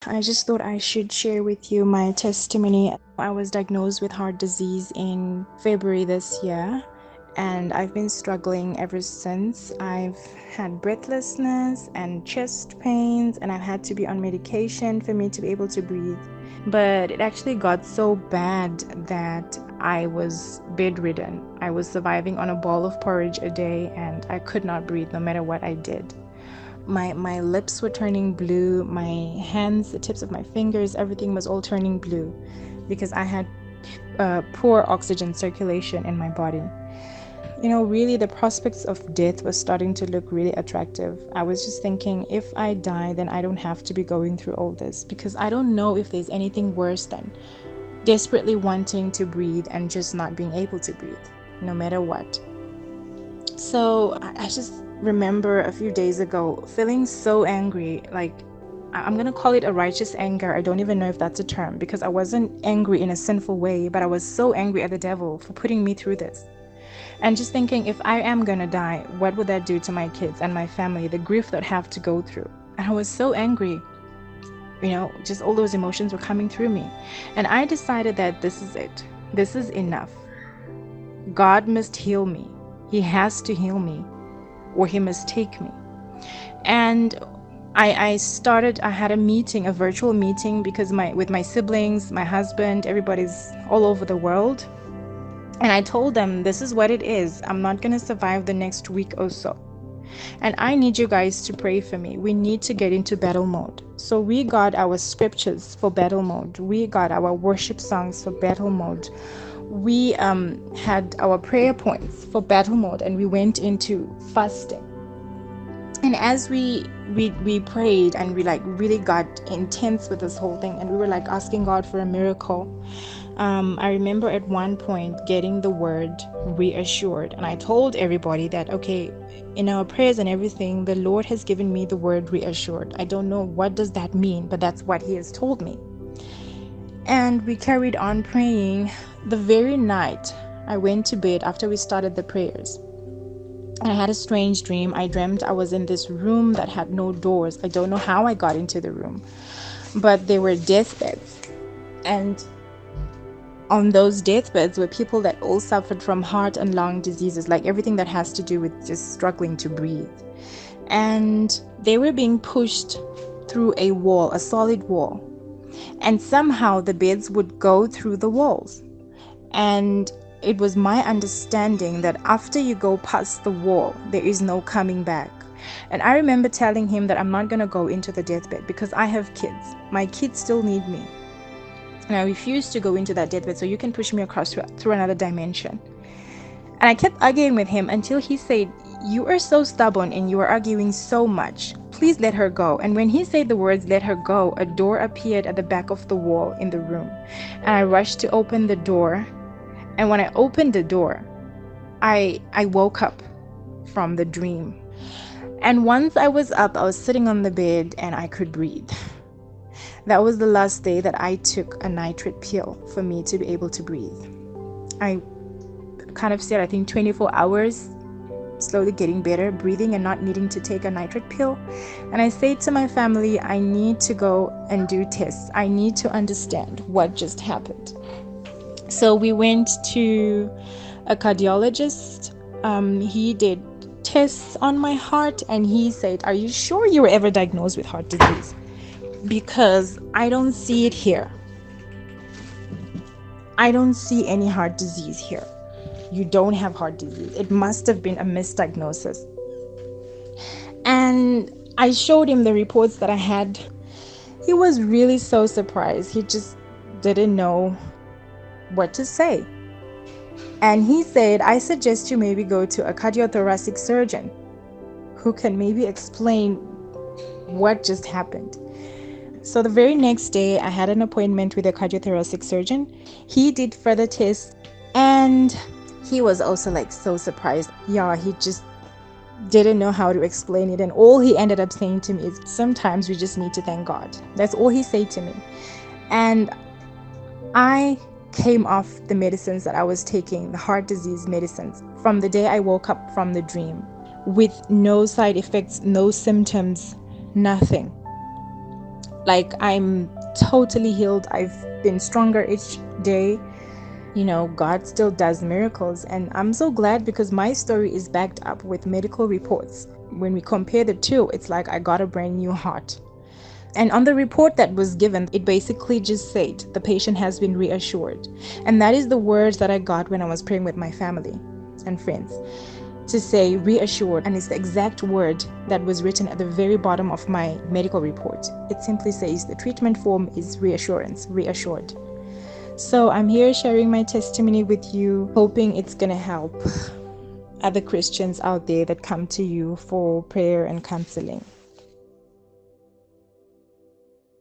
I just thought I should share with you my testimony. I was diagnosed with heart disease in February this year, and I've been struggling ever since. I've had breathlessness and chest pains, and I've had to be on medication for me to be able to breathe. But it actually got so bad that I was bedridden. I was surviving on a bowl of porridge a day, and I could not breathe no matter what I did. My lips were turning blue, my hands, the tips of my fingers, everything was all turning blue because I had poor oxygen circulation in my body. Really, the prospects of death was starting to look really attractive. I was just thinking, if I die, then I don't have to be going through all this, because I don't know if there's anything worse than desperately wanting to breathe and just not being able to breathe, no matter what. So I just remember a few days ago feeling so angry, like I'm going to call it a righteous anger. I don't even know if that's a term, because I wasn't angry in a sinful way, but I was so angry at the devil for putting me through this. And just thinking, if I am going to die, what would that do to my kids and my family, the grief that I have to go through? And I was so angry. Just all those emotions were coming through me. And I decided that this is it. This is enough. God must heal me. He has to heal me, or he must take me. And I had a meeting, a virtual meeting, because with my siblings, my husband, everybody's all over the world. And I told them, this is what it is. I'm not going to survive the next week or so. And I need you guys to pray for me. We need to get into battle mode. So we got our scriptures for battle mode. We got our worship songs for battle mode. We had our prayer points for battle mode, and we went into fasting. And as we prayed, and we really got intense with this whole thing, and we were asking God for a miracle. I remember at one point getting the word reassured, and I told everybody that, okay, in our prayers and everything, the Lord has given me the word reassured. I don't know what does that mean, but that's what he has told me. And we carried on praying. The very night I went to bed after we started the prayers, and I had a strange dream. I dreamt I was in this room that had no doors. I don't know how I got into the room, but there were deathbeds, and on those deathbeds were people that all suffered from heart and lung diseases, like everything that has to do with just struggling to breathe. And they were being pushed through a wall, a solid wall. And somehow the beds would go through the walls. And it was my understanding that after you go past the wall, there is no coming back. And I remember telling him that I'm not going to go into the deathbed because I have kids. My kids still need me. And I refuse to go into that deathbed, so you can push me across through another dimension. And I kept arguing with him until he said, you are so stubborn and you are arguing so much. Please let her go. And when he said the words, let her go, a door appeared at the back of the wall in the room. And I rushed to open the door. And when I opened the door, I woke up from the dream. And once I was up, I was sitting on the bed and I could breathe. That was the last day that I took a nitrate pill for me to be able to breathe. I kind of said, I think 24 hours, slowly getting better, breathing and not needing to take a nitrate pill. And I said to my family, I need to go and do tests. I need to understand what just happened. So we went to a cardiologist. He did tests on my heart, and he said, are you sure you were ever diagnosed with heart disease? Because I don't see it here. I don't see any heart disease here. You don't have heart disease. It must have been a misdiagnosis. And I showed him the reports that I had. He was really so surprised. He just didn't know what to say. And he said, I suggest you maybe go to a cardiothoracic surgeon who can maybe explain what just happened. So the very next day, I had an appointment with a cardiothoracic surgeon. He did further tests, and he was also so surprised. Yeah, he just didn't know how to explain it. And all he ended up saying to me is, sometimes we just need to thank God. That's all he said to me. And I came off the medicines that I was taking, the heart disease medicines, from the day I woke up from the dream, with no side effects, no symptoms, nothing. Like, I'm totally healed. I've been stronger each day. God still does miracles, and I'm so glad because my story is backed up with medical reports. When we compare the two, it's like I got a brand new heart. And on the report that was given, it basically just said the patient has been reassured. And that is the words that I got when I was praying with my family and friends, to say reassured. And it's the exact word that was written at the very bottom of my medical report. It simply says the treatment form is reassurance, reassured. So I'm here sharing my testimony with you, hoping it's going to help other Christians out there that come to you for prayer and counseling.